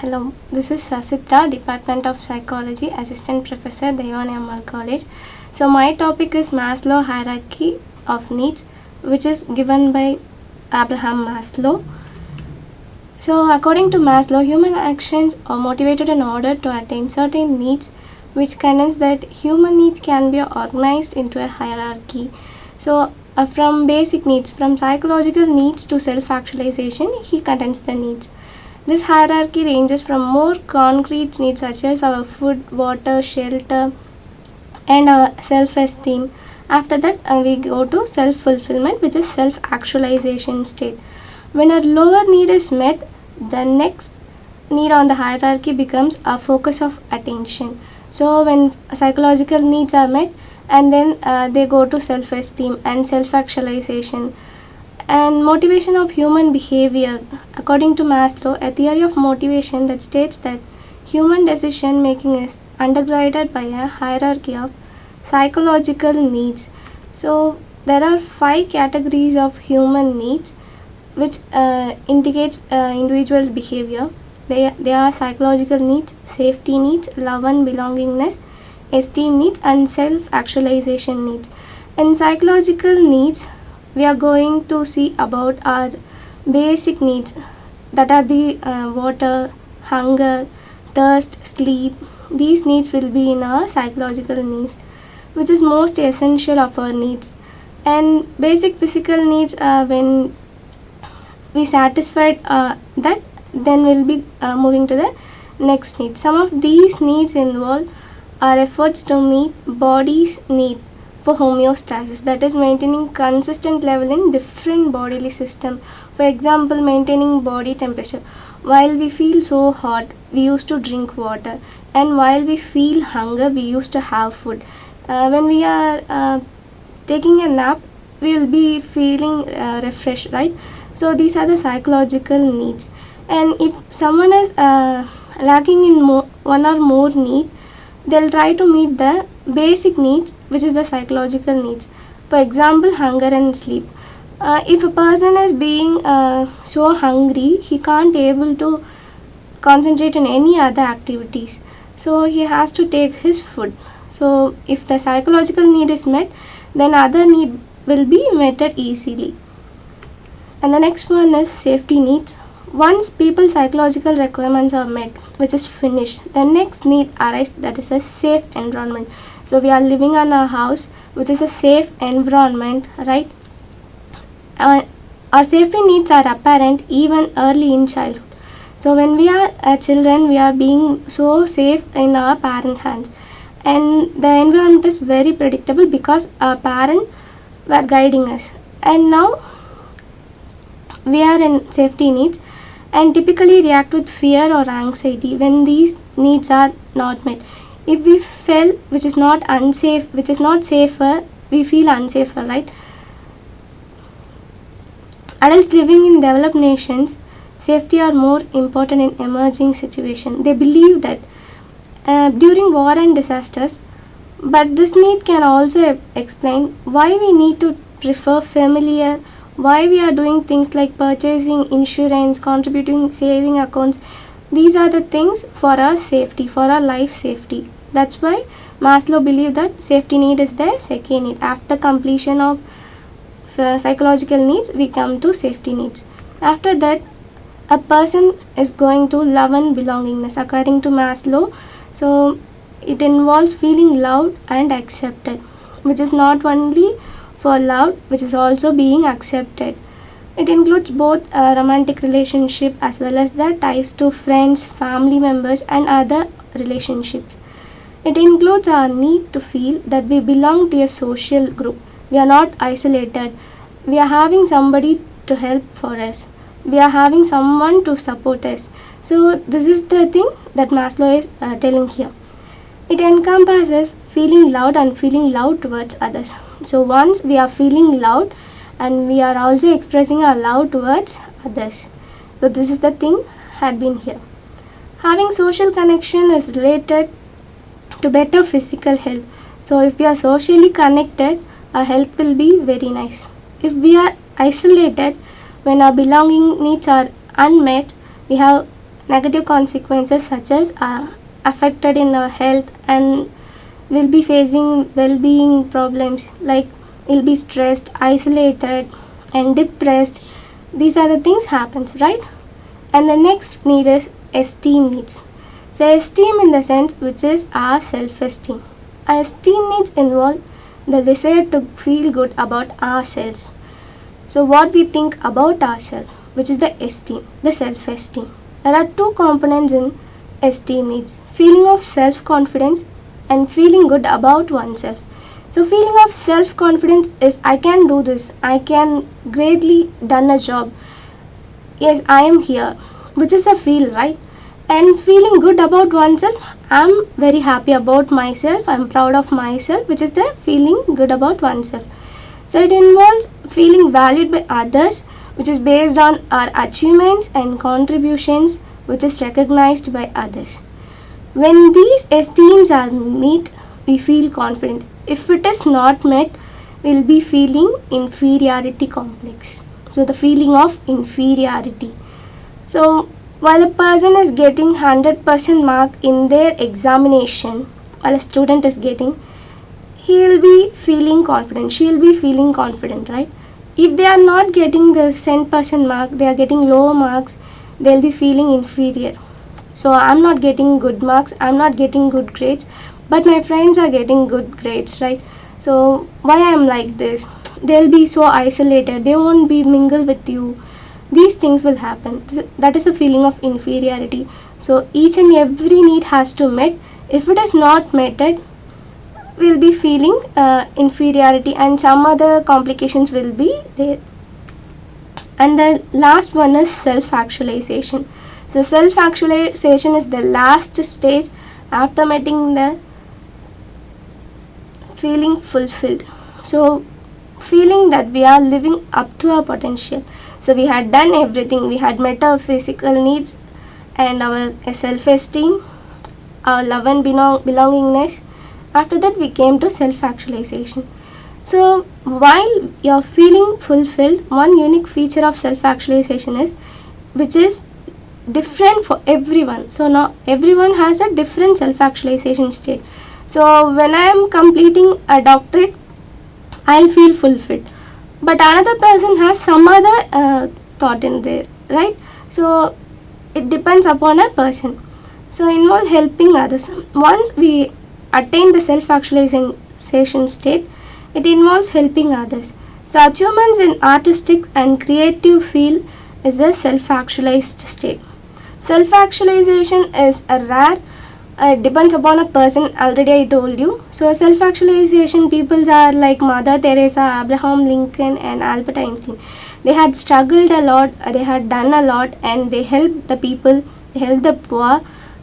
Hello, this is SASITHRA, Department of Psychology, Assistant Professor, Theivanai Ammal College. So my topic is Maslow hierarchy of needs, which is given by Abraham Maslow. So according to Maslow, human actions are motivated in order to attain certain needs, which contains that human needs can be organized into a hierarchy. So from basic needs, from psychological needs to self-actualization, he contains the needs. This hierarchy ranges from more concrete needs such as our food, water, shelter, and self-esteem. After that, we go to self-fulfillment, which is self-actualization state. When a lower need is met, the next need on the hierarchy becomes a focus of attention. So when psychological needs are met, and then they go to self-esteem and self-actualization. And motivation of human behavior. According to Maslow, a theory of motivation that states that human decision making is undergirded by a hierarchy of psychological needs. So there are 5 categories of human needs which indicates individual's behavior. They are psychological needs, safety needs, love and belongingness, esteem needs, and self-actualization needs. In psychological needs, we are going to see about our basic needs, that are the water, hunger, thirst, sleep. These needs will be in our psychological needs, which is most essential of our needs. And basic physical needs, when we satisfied that, then we'll be moving to the next need. Some of these needs involve our efforts to meet body's need for homeostasis, that is maintaining consistent level in different bodily system. For example, maintaining body temperature. While we feel so hot, we used to drink water, and while we feel hunger, we used to have food. When we are taking a nap, we will be feeling refreshed, right? So these are the psychological needs. And if someone is lacking in one or more need, they'll try to meet the basic needs, which is the psychological needs. For example, hunger and sleep. If a person is being so hungry, he can't able to concentrate on any other activities, so he has to take his food. So if the psychological need is met, then other need will be met easily. And the next one is safety needs. Once people's psychological requirements are met, which is finished, the next need arises, that is a safe environment. So we are living in a house which is a safe environment, right? Our safety needs are apparent even early in childhood. So when we are children, we are being so safe in our parent hands, and the environment is very predictable because our parents were guiding us. And now we are in safety needs and typically react with fear or anxiety when these needs are not met. If we feel which is not unsafe, which is not safer, we feel unsafer, right? Adults living in developed nations, safety are more important in emerging situations. They believe that during war and disasters, but this need can also explain why we need to prefer familiar, why we are doing things like purchasing insurance, contributing saving accounts. These are the things for our safety, for our life safety. That's why Maslow believed that safety need is the second need. After completion of psychological needs, we come to safety needs. After that, a person is going to love and belongingness according to Maslow. So it involves feeling loved and accepted, which is not only for love, which is also being accepted. It includes both a romantic relationship as well as the ties to friends, family members, and other relationships. It includes our need to feel that we belong to a social group. We are not isolated. We are having somebody to help for us. We are having someone to support us. So this is the thing that Maslow is telling here. It encompasses feeling loud and feeling loud towards others. So once we are feeling loud, and we are also expressing our love towards others. So this is the thing had been here. Having social connection is related to better physical health. So if we are socially connected, our health will be very nice. If we are isolated, when our belonging needs are unmet, we have negative consequences such as affected in our health, and will be facing well-being problems like will be stressed, isolated, and depressed. These are the things happens, right? And the next need is esteem needs. So esteem in the sense which is our self-esteem. Our esteem needs involve the desire to feel good about ourselves. So what we think about ourselves, which is the esteem, the self-esteem. There are two components in esteem needs: feeling of self-confidence and feeling good about oneself. So feeling of self-confidence is I can do this, I can greatly done a job, yes I am here, which is a feel, right? And feeling good about oneself, I'm very happy about myself, I'm proud of myself, which is the feeling good about oneself. So it involves feeling valued by others, which is based on our achievements and contributions, which is recognized by others. When these esteems are met, we feel confident. If it is not met, we'll be feeling inferiority complex. So the feeling of inferiority. So while a person is getting 100% mark in their examination, while a student is getting, he'll be feeling confident, she'll be feeling confident, right? If they are not getting the 10% mark, they are getting low marks, they'll be feeling inferior. So I'm not getting good marks, I'm not getting good grades, but my friends are getting good grades, right? So why I'm like this? They'll be so isolated, they won't be mingle with you. These things will happen. That is a feeling of inferiority. So each and every need has to met. If it is not met, we'll be feeling inferiority, and some other complications will be there. And the last one is self-actualization. So self-actualization is the last stage after meeting the feeling fulfilled. So feeling that we are living up to our potential. So we had done everything, we had met our physical needs and our self-esteem, our love and belongingness. After that we came to self-actualization. So while you're feeling fulfilled, one unique feature of self-actualization is, which is different for everyone. So now everyone has a different self-actualization state. So when I am completing a doctorate, I'll feel fulfilled, but another person has some other thought in there, right? So it depends upon a person. So involve helping others. Once we attain the self-actualization state, it involves helping others. So achievements in artistic and creative field is a self-actualized state. Self-actualization is a rare, it depends upon a person, already I told you. So self-actualization peoples are like Mother Teresa, Abraham Lincoln, and Albert Einstein. They had struggled a lot, they had done a lot, and they helped the people, they helped the poor,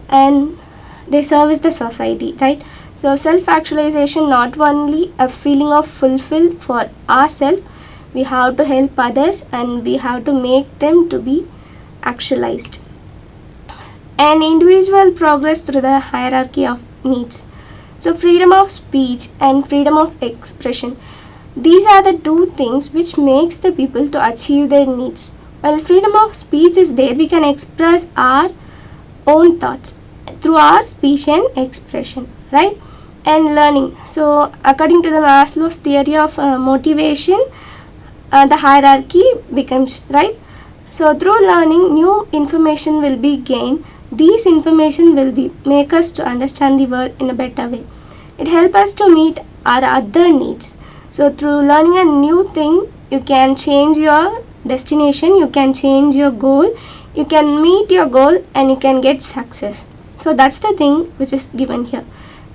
and they service the society, right? So self-actualization not only a feeling of fulfill for ourselves, we have to help others and we have to make them to be actualized. An individual progress through the hierarchy of needs. So freedom of speech and freedom of expression. These are the two things which makes the people to achieve their needs. While freedom of speech is there, we can express our own thoughts through our speech and expression, right? And learning. So according to the Maslow's theory of motivation, the hierarchy becomes, right? So through learning, new information will be gained. These information will be make us to understand the world in a better way. It helps us to meet our other needs. So through learning a new thing, you can change your destination, you can change your goal, you can meet your goal, and you can get success. So that's the thing which is given here.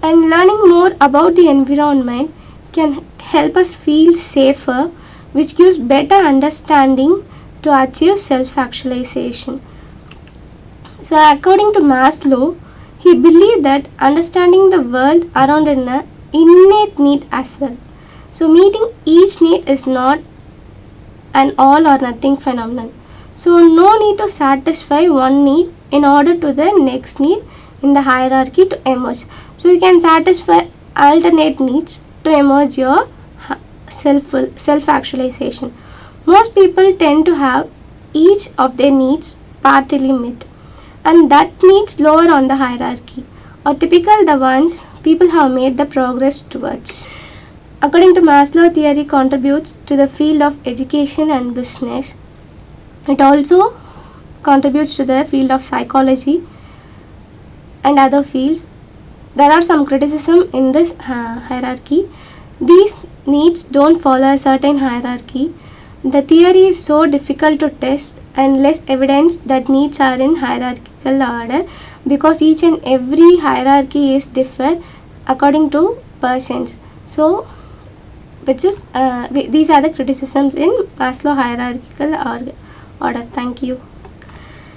And learning more about the environment can help us feel safer, which gives better understanding to achieve self-actualization. So according to Maslow, he believed that understanding the world around is an innate need as well. So meeting each need is not an all or nothing phenomenon. So no need to satisfy one need in order to the next need in the hierarchy to emerge. So you can satisfy alternate needs to emerge your self-actualization. Most people tend to have each of their needs partly met. and that needs lower on the hierarchy, or typical the ones people have made the progress towards. According to Maslow theory contributes to the field of education and business. It also contributes to the field of psychology and other fields. There are some criticism in this hierarchy. These needs don't follow a certain hierarchy. The theory is so difficult to test and less evidence that needs are in hierarchical order, because each and every hierarchy is different according to persons. So, these are the criticisms in Maslow hierarchical order. Thank you.